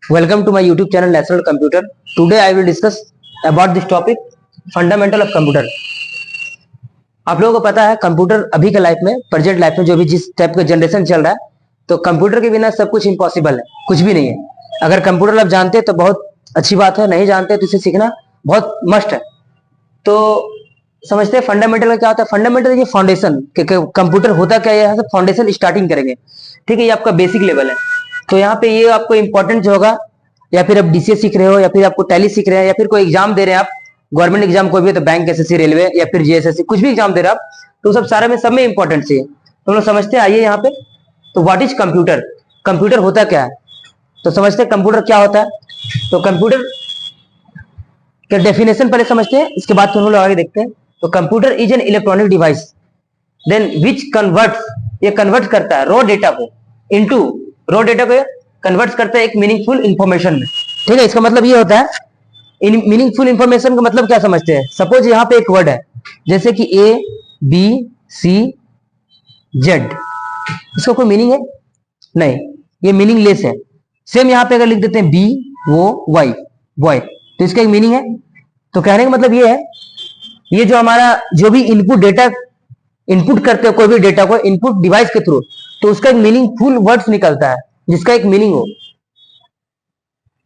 Welcome to my YouTube channel Natural Computer. Today I will discuss about this topic fundamental of computer. आप लोगों को पता है computer अभी के लाइफ में, प्रेजेंट लाइफ में जो भी जिस टाइप का जनरेशन चल रहा है, तो कंप्यूटर के बिना सब कुछ इम्पॉसिबल है, कुछ भी नहीं है। अगर कंप्यूटर आप जानते हैं तो बहुत अच्छी बात है, नहीं जानते तो इसे सीखना बहुत मस्ट है। तो समझते हैं फंडामेंटल का क्या होता है। फंडामेंटल ये फाउंडेशन, कंप्यूटर होता क्या है, यहाँ से फाउंडेशन स्टार्टिंग करेंगे। ठीक है, ये आपका बेसिक लेवल है। तो यहाँ पे ये आपको इंपॉर्टेंट जो होगा, या फिर आप डीसीए सीख रहे हो, या फिर आपको टैली सीख रहे हैं, या फिर कोई एग्जाम दे रहे हैं आप, गवर्नमेंट एग्जाम कोई भी, तो बैंक, एसएससी, रेलवे या फिर जीएसएससी, कुछ भी एग्जाम दे रहे हैं आप, तो सब सारे में सब में इंपॉर्टेंट से तो हम लोग समझते हैं। आइए यहाँ पे, तो व्हाट इज कंप्यूटर, कंप्यूटर होता क्या है, तो समझते हैं कंप्यूटर क्या होता है। तो कंप्यूटर के डेफिनेशन पहले समझते हैं, इसके बाद हम लोग आगे देखते हैं। तो computer is an electronic device then which converts, ये कन्वर्ट करता है रॉ डेटा को इनटू, रॉ डेटा को कन्वर्ट करता है एक मीनिंगफुल इंफॉर्मेशन में। ठीक है, इसका मतलब ये होता है, इन मीनिंगफुल इंफॉर्मेशन का मतलब क्या समझते हैं। सपोज यहाँ पे एक वर्ड है जैसे कि ए बी सी जेड, इसका कोई मीनिंग है नहीं, ये मीनिंगलेस है। सेम यहाँ पे अगर लिख देते हैं बी वो वाई, बॉय, तो इसका एक मीनिंग है। तो कहने का मतलब ये है, ये जो हमारा जो भी इनपुट डेटा इनपुट करते हैं, कोई भी डेटा को इनपुट डिवाइस के थ्रू, तो उसका एक मीनिंगफुल वर्ड्स निकलता है जिसका एक मीनिंग हो।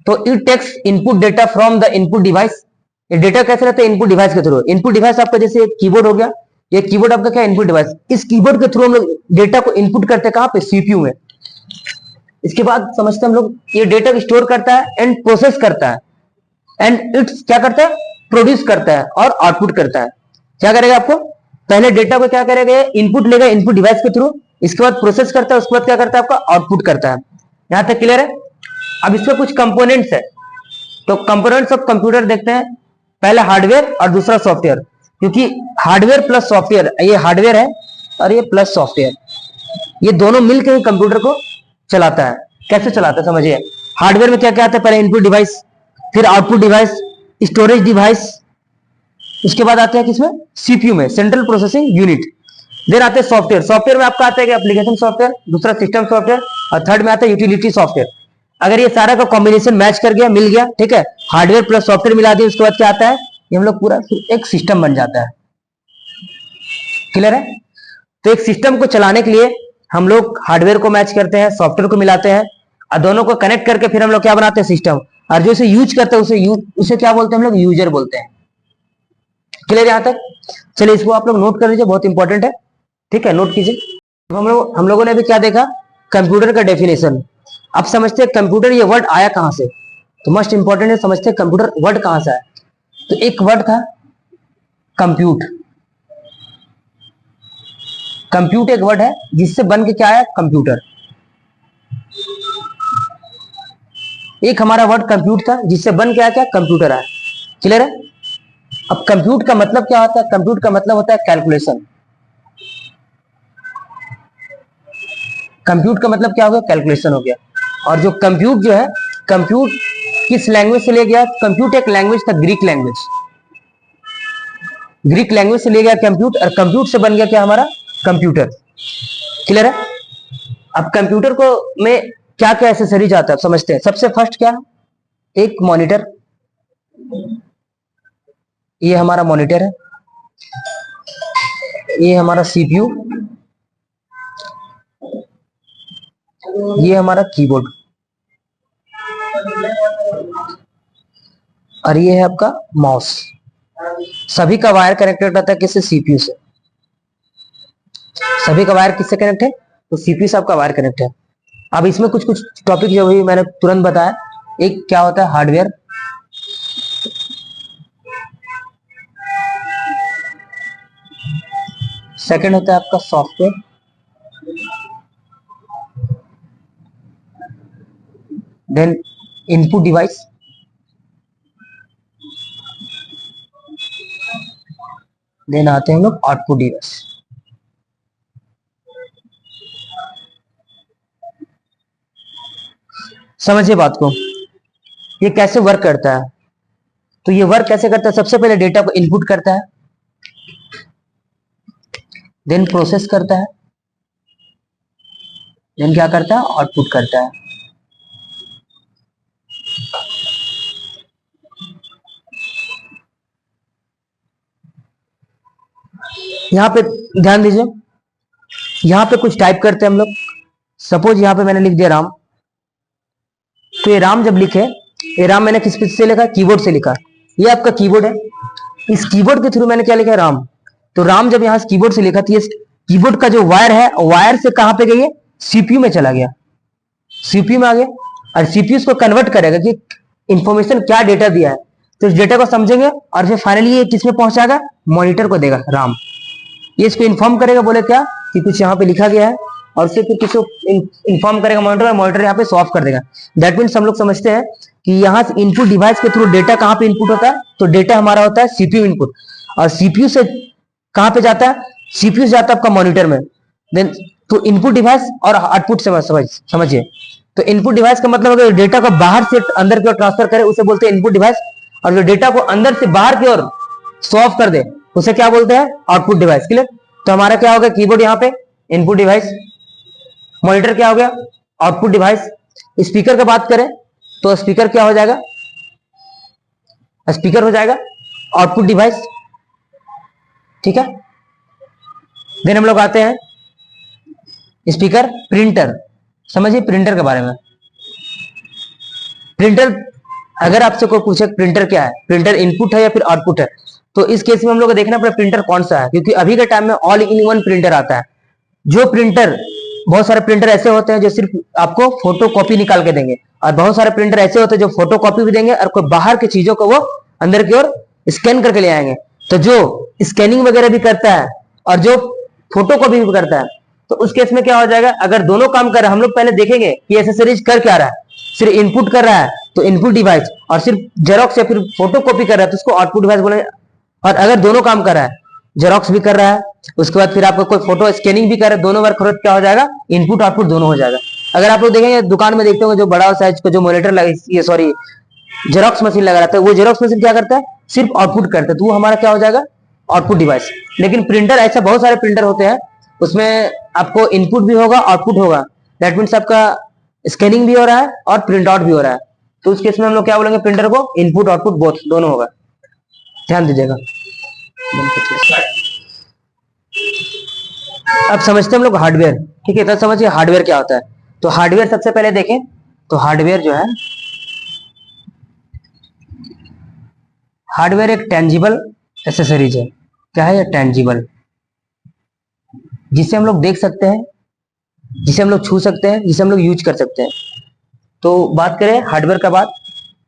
तो it takes input data from the input device. ये डेटा कैसे रहता है, इनपुट डिवाइस के थ्रू। इनपुट डिवाइस आपका जैसे कीबोर्ड हो गया, ये कीबोर्ड आपका क्या, इनपुट डिवाइस। इस कीबोर्ड के थ्रू हम लोग डेटा को इनपुट करते हैं, कहां पे, सीपीयू में। इसके बाद समझते हैं हम लोग, ये डेटा को स्टोर करता है एंड प्रोसेस करता है, एंड इट्स क्या करता है, प्रोड्यूस करता है और आउटपुट करता है। क्या करेगा आपको, पहले डेटा को क्या करेगा, इनपुट लेगा इनपुट डिवाइस के थ्रू, इसके बाद प्रोसेस करता है, उसके बाद क्या करता है, आपका आउटपुट करता है। यहां तक क्लियर है। अब इसमें कुछ कंपोनेंट्स है, तो कंपोनेंट्स ऑफ कंप्यूटर देखते हैं। पहला हार्डवेयर और दूसरा सॉफ्टवेयर, क्योंकि हार्डवेयर प्लस सॉफ्टवेयर, ये हार्डवेयर है और ये प्लस सॉफ्टवेयर, ये दोनों मिलकर ही कंप्यूटर को चलाता है। कैसे चलाता है समझिए। हार्डवेयर में क्या क्या आता है, पहले इनपुट डिवाइस, फिर आउटपुट डिवाइस, स्टोरेज डिवाइस, उसके बाद आते हैं किसमें, सीपीयू में, सेंट्रल प्रोसेसिंग यूनिट। देन आते हैं सॉफ्टवेयर, सॉफ्टवेयर में आपका आता है एप्लीकेशन सॉफ्टवेयर, दूसरा सिस्टम सॉफ्टवेयर, और थर्ड में आता है यूटिलिटी सॉफ्टवेयर। अगर ये सारा का कॉम्बिनेशन मैच कर गया, मिल गया, ठीक है, हार्डवेयर प्लस सॉफ्टवेयर मिला दिया, उसके बाद क्या आता है, ये हम लोग पूरा एक सिस्टम बन जाता है। क्लियर है। तो एक सिस्टम को चलाने के लिए हम लोग हार्डवेयर को मैच करते हैं, सॉफ्टवेयर को मिलाते हैं, और दोनों को कनेक्ट करके फिर हम लोग क्या बनाते हैं, सिस्टम। और जो इसे यूज करते हैं उसे क्या बोलते हैं हम लोग, यूजर बोलते हैं। क्लियर यहां तक। चलिए इसको आप लोग नोट कर लीजिए, बहुत इंपॉर्टेंट है। ठीक है, नोट कीजिए। हम लोगों ने अभी क्या देखा, कंप्यूटर का डेफिनेशन। अब समझते हैं कंप्यूटर ये वर्ड आया कहां से, तो मोस्ट इंपॉर्टेंट है, समझते हैं कंप्यूटर वर्ड कहां से आया। तो एक वर्ड था कंप्यूट, कंप्यूट एक वर्ड है जिससे बन के क्या आया, कंप्यूटर। एक हमारा वर्ड कंप्यूट था जिससे बन के आया क्या, कंप्यूटर आया। क्लियर है। अब कंप्यूट का मतलब क्या होता है, कंप्यूट का मतलब होता है कैलकुलेशन। कंप्यूट का मतलब क्या हो गया, कैलकुलेशन हो गया। और जो कंप्यूट जो है, कंप्यूट किस लैंग्वेज से लिया गया, कंप्यूट एक लैंग्वेज था, ग्रीक लैंग्वेज, ग्रीक लैंग्वेज से लिया गया कंप्यूट, और कंप्यूट से बन गया क्या, हमारा कंप्यूटर। क्लियर है। अब कंप्यूटर को में क्या क्या एसेसरीज आता है समझते हैं। सबसे फर्स्ट क्या, एक मॉनिटर, ये हमारा मॉनिटर है, ये हमारा सीपीयू, ये हमारा कीबोर्ड, और ये है आपका माउस। सभी का वायर कनेक्टेड रहता है किससे, सीपीयू से। सभी का वायर किससे कनेक्ट है, तो सीपीयू से आपका वायर कनेक्ट है। अब इसमें कुछ कुछ टॉपिक जो भी मैंने तुरंत बताया, एक क्या होता है हार्डवेयर, सेकंड होता है आपका software, then input device, then आते हैं हम लोग आउटपुट डिवाइस। समझिए बात को, ये कैसे वर्क करता है। तो ये वर्क कैसे करता है, सबसे पहले डेटा को इनपुट करता है, देन प्रोसेस करता है, देन क्या करता है, आउटपुट करता है। यहाँ पे ध्यान दीजिए, यहाँ पे कुछ टाइप करते हैं हम लोग। सपोज यहाँ पे मैंने लिख दिया राम, तो ये राम जब लिखे, ये राम मैंने किस से लिखा, कीबोर्ड से लिखा। ये आपका कीबोर्ड है, इस कीबोर्ड के थ्रू मैंने क्या लिखा, राम। तो राम जब यहाँ कीबोर्ड से लिखा, तो ये कीबोर्ड का जो वायर है, वायर से कहां पे गई है, सीपीयू में चला गया, सीपीयू में आ गया, और सीपीयू इसको कन्वर्ट करेगा कि इंफॉर्मेशन क्या डेटा दिया है, तो इस डेटा को समझेंगे और फिर फाइनली ये किसमें पहुंचाएगा, मॉनिटर को देगा राम। ये इसको इन्फॉर्म करेगा, बोले क्या कि कुछ यहाँ पे लिखा गया है, और उससे फिर किसी को इन्फॉर्म करेगा मॉनिटर, और मॉनिटर यहाँ पे सॉल्व कर देगा। दैट मीन्स हम लोग समझते हैं कि यहाँ से इनपुट डिवाइस के थ्रू डेटा कहाँ पे इनपुट होता है, तो डेटा हमारा होता है सीपीयू इनपुट, और सीपीयू से कहां पे जाता है, सीपीयू से जाता है आपका मॉनिटर में। देन तो इनपुट डिवाइस और आउटपुट समझिए। तो इनपुट डिवाइस का मतलब अगर डेटा को बाहर से अंदर की ओर ट्रांसफर करे उसे बोलते हैं इनपुट डिवाइस, और जो डेटा को अंदर से बाहर की ओर सॉल्व कर दे उसे क्या बोलते हैं, आउटपुट डिवाइस। क्लियर। तो हमारा क्या हो गया, कीबोर्ड यहाँ पे इनपुट डिवाइस, मॉनिटर क्या हो गया, आउटपुट डिवाइस। स्पीकर का बात करें तो स्पीकर क्या हो जाएगा, स्पीकर हो जाएगा आउटपुट डिवाइस, ठीक है। देन हम लोग आते हैं स्पीकर, प्रिंटर। समझिए प्रिंटर के बारे में। प्रिंटर, अगर आपसे कोई पूछे प्रिंटर क्या है, प्रिंटर इनपुट है या फिर आउटपुट है, तो इस केस में हम लोग को देखना पड़ेगा प्रिंटर कौन सा है, क्योंकि अभी के टाइम में ऑल इन वन प्रिंटर आता है। जो प्रिंटर, बहुत सारे प्रिंटर ऐसे होते हैं जो सिर्फ आपको फोटो कॉपी निकाल के देंगे, और बहुत सारे प्रिंटर ऐसे होते हैं जो फोटो कॉपी भी देंगे और कोई बाहर की चीजों को वो अंदर की ओर स्कैन करके ले आएंगे। तो जो स्कैनिंग वगैरह भी करता है और जो फोटो कॉपी भी करता है, तो उस केस में क्या हो जाएगा, अगर दोनों काम कर रहे हैं, हम लोग पहले देखेंगे कि एसेसरीज कर क्या रहा है, सिर्फ इनपुट कर रहा है तो इनपुट डिवाइस, और सिर्फ जेरोक्स या फिर फोटो कॉपी कर रहा है तो उसको आउटपुट डिवाइस बोलेंगे। और अगर दोनों काम कर रहा है, जेरोक्स भी कर रहा है, उसके बाद फिर आपको कोई फोटो स्कैनिंग भी कर रहा है, दोनों बार खरोच क्या हो जाएगा, इनपुट आउटपुट दोनों हो जाएगा। अगर आप लोग देखेंगे दुकान में देखते होंगे जो बड़ा साइज का जो मॉनिटर लगा, ये सॉरी जेरोक्स मशीन लगा रहता है, वो जेरोक्स मशीन क्या करता है, सिर्फ आउटपुट करता है, तो वो हमारा क्या हो जाएगा, आउटपुट डिवाइस। लेकिन प्रिंटर, ऐसा बहुत सारे प्रिंटर होते हैं उसमें आपको इनपुट भी होगा आउटपुट होगा, दैट मीन्स आपका स्कैनिंग भी हो रहा है और प्रिंट आउट भी हो रहा है, तो उस केस में हम लोग क्या बोलेंगे, प्रिंटर को इनपुट आउटपुट बोथ दोनों होगा। ध्यान दीजिएगा। अब समझते हैं हम लोग हार्डवेयर, ठीक है। तो समझिए हार्डवेयर क्या होता है। तो हार्डवेयर सबसे पहले देखें तो हार्डवेयर जो है, हार्डवेयर एक टेंजिबल एसेसरीज है। क्या है ये, टेंजिबल, जिसे हम लोग देख सकते हैं, जिसे हम लोग छू सकते हैं, जिसे हम लोग यूज कर सकते हैं। तो बात करें हार्डवेयर का बात,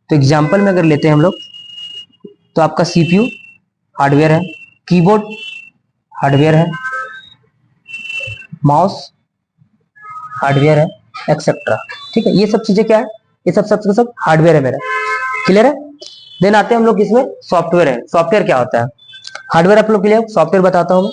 तो एग्जांपल में अगर लेते हैं हम लोग, तो आपका सीपीयू हार्डवेयर है, कीबोर्ड हार्डवेयर है, माउस हार्डवेयर है, एक्सेट्रा, ठीक है। ये सब चीजें क्या है, ये सब हार्डवेयर है मेरा। क्लियर है। देन आते हैं हम लोग इसमें सॉफ्टवेयर है। सॉफ्टवेयर क्या होता है, हार्डवेयर आप लोग के लिए सॉफ्टवेयर बताता हूं मैं।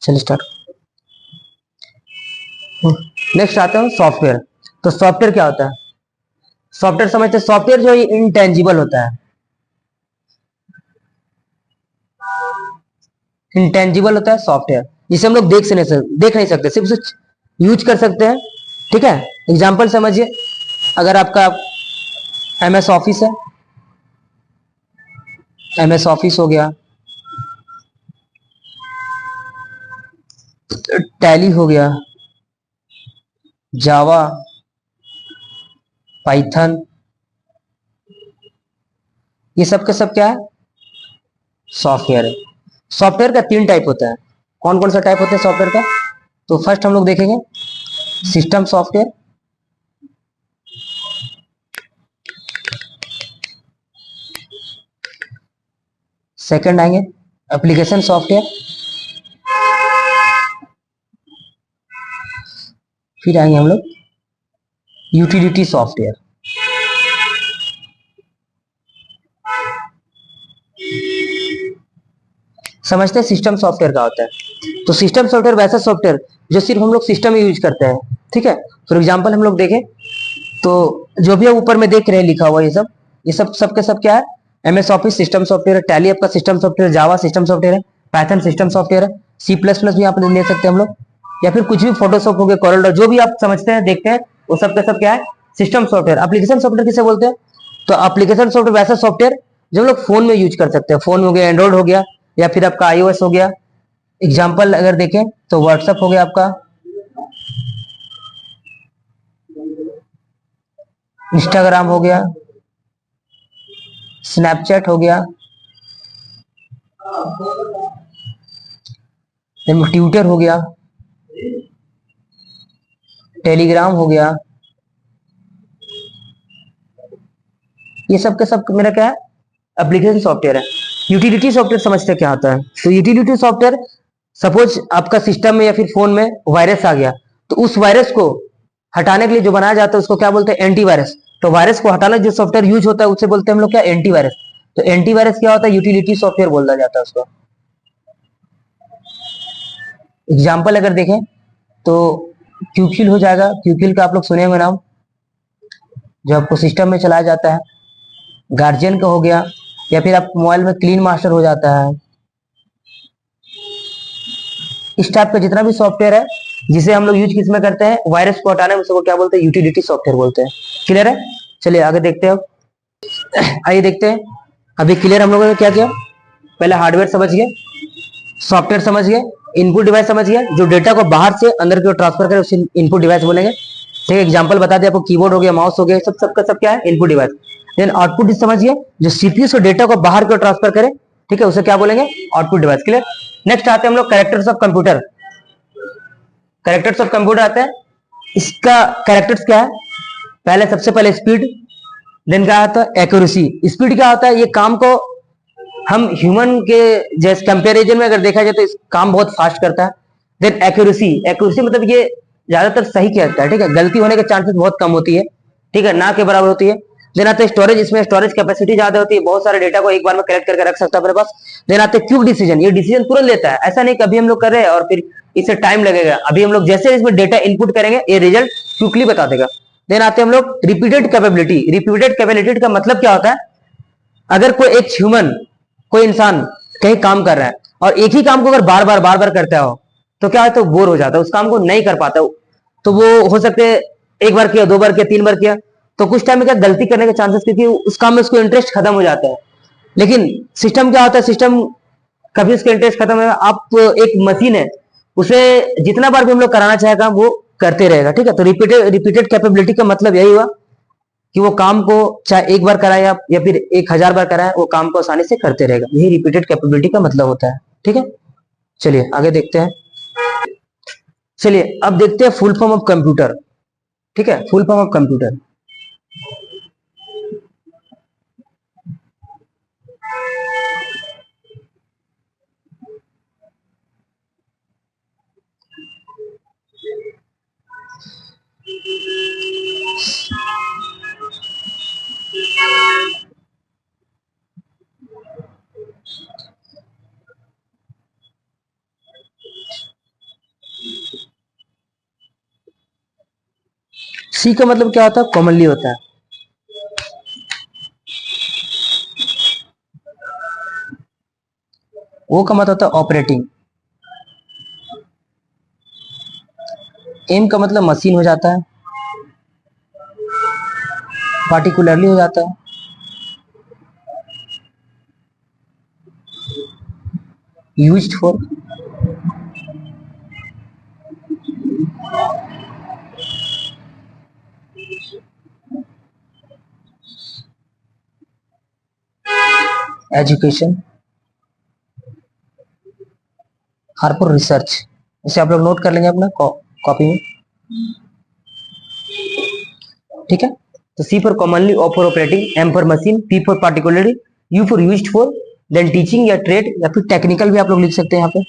चलिए स्टार्ट। नेक्स्ट आते हैं सॉफ्टवेयर। तो सॉफ्टवेयर क्या होता है, सॉफ्टवेयर समझते हैं, सॉफ्टवेयर जो इंटेंजिबल होता है, इंटेंजिबल होता है सॉफ्टवेयर, जिसे हम लोग देख नहीं सकते, सिर्फ उसे यूज कर सकते हैं, ठीक है। एग्जांपल समझिए, अगर आपका एमएस ऑफिस है, एमएस ऑफिस हो गया, टैली हो गया, जावा, पाइथन, ये सब का सब क्या है, सॉफ्टवेयर है। सॉफ्टवेयर का 3 टाइप होता है। कौन कौन सा टाइप होता है सॉफ्टवेयर का, तो फर्स्ट हम लोग देखेंगे सिस्टम सॉफ्टवेयर, सेकंड आएंगे एप्लीकेशन सॉफ्टवेयर, फिर आएंगे हम लोग यूटिलिटी सॉफ्टवेयर। समझते हैं सिस्टम सॉफ्टवेयर का होता है। तो सिस्टम सॉफ्टवेयर वैसा सॉफ्टवेयर जो सिर्फ हम लोग सिस्टम में यूज करते हैं, ठीक है। फॉर एग्जांपल हम लोग देखें तो जो भी आप ऊपर में देख रहे हैं लिखा हुआ ये सब के सब क्या है, एमएस ऑफिस सिस्टम सॉफ्टवेयर है, टैली आपका सिस्टम सॉफ्टवेयर, जावा सिस्टम सॉफ्टवेयर है, पाइथन सिस्टम सॉफ्टवेयर है, सी प्लस प्लस भी आप ले सकते हैं हम लोग, या फिर कुछ भी फोटोशॉप हो गया, कॉरल जो भी आप समझते हैं देखते हैं वो सब का सब क्या है, सिस्टम सॉफ्टवेयर। एप्लीकेशन सॉफ्टवेयर किसे बोलते हैं? तो एप्लीकेशन सॉफ्टवेयर वैसा सॉफ्टवेयर जो हम लोग फोन में यूज कर सकते हैं, फोन हो गया, एंड्रॉइड हो गया, या फिर आपका आईओएस हो गया। एग्जाम्पल अगर देखें तो व्हाट्सएप हो गया आपका, इंस्टाग्राम हो गया, स्नैपचैट हो गया, ट्विटर हो गया, टेलीग्राम हो गया, ये सब के सब मेरा क्या है, एप्लीकेशन सॉफ्टवेयर है। यूटिलिटी सॉफ्टवेयर समझते क्या होता है? तो यूटिलिटी सॉफ्टवेयर, सपोज आपका सिस्टम में या फिर फोन में वायरस आ गया, तो उस वायरस को हटाने के लिए जो बनाया जाता है उसको क्या बोलते हैं, एंटीवायरस। तो वायरस को हटाने जो सॉफ्टवेयर यूज होता है उसे बोलते हैं हम लोग क्या, एंटीवायरस। तो एंटीवायरस क्या होता है, यूटिलिटी सॉफ्टवेयर बोला जाता है उसको। एग्जाम्पल अगर देखें तो क्यूकिल हो जाएगा, क्यूकिल का आप लोग सुने होंगे नाम, जो आपको सिस्टम में चलाया जाता है। गार्जियन का हो गया, या फिर आप मोबाइल में क्लीन मास्टर हो जाता है। इस टाइप का जितना भी सॉफ्टवेयर है जिसे हम लोग यूज किस में करते हैं, वायरस को हटाने में, उसको क्या बोलते हैं, यूटिलिटी सॉफ्टवेयर बोलते हैं। क्लियर है? चलिए आगे देखते हैं। आइए देखते हैं। अभी क्लियर हम लोगों ने क्या किया, पहले हार्डवेयर समझ गए, सॉफ्टवेयर समझ गए, इनपुट डिवाइस समझ गए, जो डेटा को बाहर से अंदर की ओर ट्रांसफर करे उसे इनपुट डिवाइस बोलेंगे। ठीक है, एग्जांपल बता दिया आपको, कीबोर्ड हो गया, माउस हो गया, सब सबका सब क्या है, इनपुट डिवाइस। देन आउटपुट समझिए, जो सीपीयू से डेटा को बाहर की ओर ट्रांसफर करे, ठीक है, उसे क्या बोलेंगे, आउटपुट डिवाइस। क्लियर? नेक्स्ट आते हैं हम लोग characters of computer. Characters of computer आते हैं, इसका कैरेक्टर्स क्या है, पहले सबसे पहले स्पीड, देन क्या आता है, एक्यूरेसी। स्पीड क्या होता है, ये काम को हम ह्यूमन के जैसे कंपैरिजन में अगर देखा जाए तो इस काम बहुत फास्ट करता है। देन एक्यूरेसी, एक्यूरेसी मतलब ये ज्यादातर सही कहता है, ठीक है, गलती होने के चांसेस बहुत कम होती है, ठीक है, ना के बराबर होती है। देन आता है स्टोरेज, इसमें स्टोरेज कैपेसिटी ज्यादा होती है, बहुत सारे डेटा को एक बार में कलेक्ट करके रख सकता है अपने पास। देन आते हैं क्विक डिसीजन, ये डिसीजन तुरंत लेता है, ऐसा नहीं कभी हम लोग कर रहे हैं और फिर इससे टाइम लगेगा, अभी हम लोग जैसे इसमें डेटा इनपुट करेंगे ये रिजल्ट क्विकली बता देगा। देन आते हैं हम लोग रिपीटेड कैपेबिलिटी। रिपीटेड कैपेबिलिटी का मतलब क्या होता है, अगर कोई एक ह्यूमन, कोई इंसान कहीं काम कर रहा है और एक ही काम को अगर बार बार करता हो तो क्या है, तो बोर हो जाता है, उस काम को नहीं कर पाता। तो वो हो सकते है एक बार किया, दो बार किया, तीन बार किया, तो कुछ टाइम में क्या गलती करने के चांसेस, क्योंकि उस काम में उसको इंटरेस्ट खत्म हो जाता है। लेकिन सिस्टम क्या होता है, सिस्टम कभी उसका इंटरेस्ट खत्म है, आप एक मशीन है, उसे जितना बार भी हम लोग कराना चाहे काम वो करते रहेगा। ठीक है, तो रिपीटेड कैपेबिलिटी का मतलब यही हुआ कि वो काम को चाहे एक बार कराए आप या फिर 1000 बार कराए, वो काम को आसानी से करते रहेगा। यही रिपीटेड कैपेबिलिटी का मतलब होता है। ठीक है, चलिए आगे देखते हैं। चलिए अब देखते हैं फुल फॉर्म ऑफ कंप्यूटर। ठीक है, फुल फॉर्म ऑफ कंप्यूटर। सी का मतलब क्या होता है, कॉमनली होता है। ओ का मतलब होता है ऑपरेटिंग। एम का मतलब मशीन हो जाता है, पार्टिकुलरली हो जाता है। Used for, education, or for research. इसे आप लोग नोट कर लेंगे अपना कॉपी में। ठीक है, तो C for commonly, O for operating, M for machine, P for particularly, U for used for, then teaching या ट्रेड या फिर टेक्निकल भी आप लोग लिख सकते हैं यहाँ पे।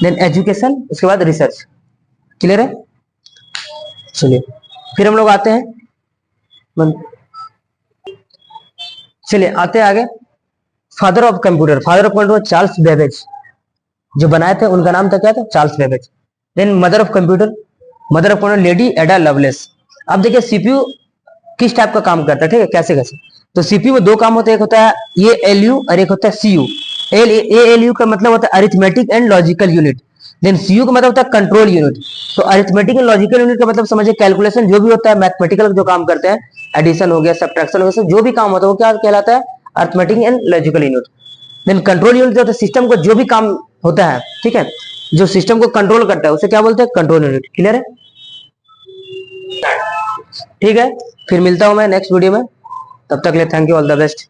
देन एजुकेशन, उसके बाद रिसर्च। क्लियर है? चलिए फिर हम लोग आते हैं, चलिए आते हैं आगे। Father of computer, Charles Babbage जो बनाए थे, उनका नाम था क्या था, Charles Babbage. Then mother of computer lady Ada Lovelace. अब देखिए सीपीयू किस टाइप का काम करता है, ठीक है, कैसे कैसे। तो सीपीयू में दो काम होते हैं, एक होता है ये एलयू और एक होता है सीयू। एलयू का मतलब होता है arithmetic and logical unit, then CU का मतलब होता है कंट्रोल यूनिट। तो अरिथमेटिक एंड लॉजिकल यूनिट का मतलब समझिए कैलकुलेशन जो भी होता है, मैथमेटिकल जो काम करते हैं, एडिशन हो गया, सब्ट्रैक्शन हो गया, जो भी काम होता है वो क्या कहलाता है, arithmetic and logical unit. Then control unit जो होता है सिस्टम को जो भी काम होता है, ठीक है, जो सिस्टम को कंट्रोल करता है उसे क्या बोलते हैं, कंट्रोल यूनिट। क्लियर है, ठीक है। फिर मिलता हूं मैं नेक्स्ट वीडियो में, तब तक के लिए thank you, all the best.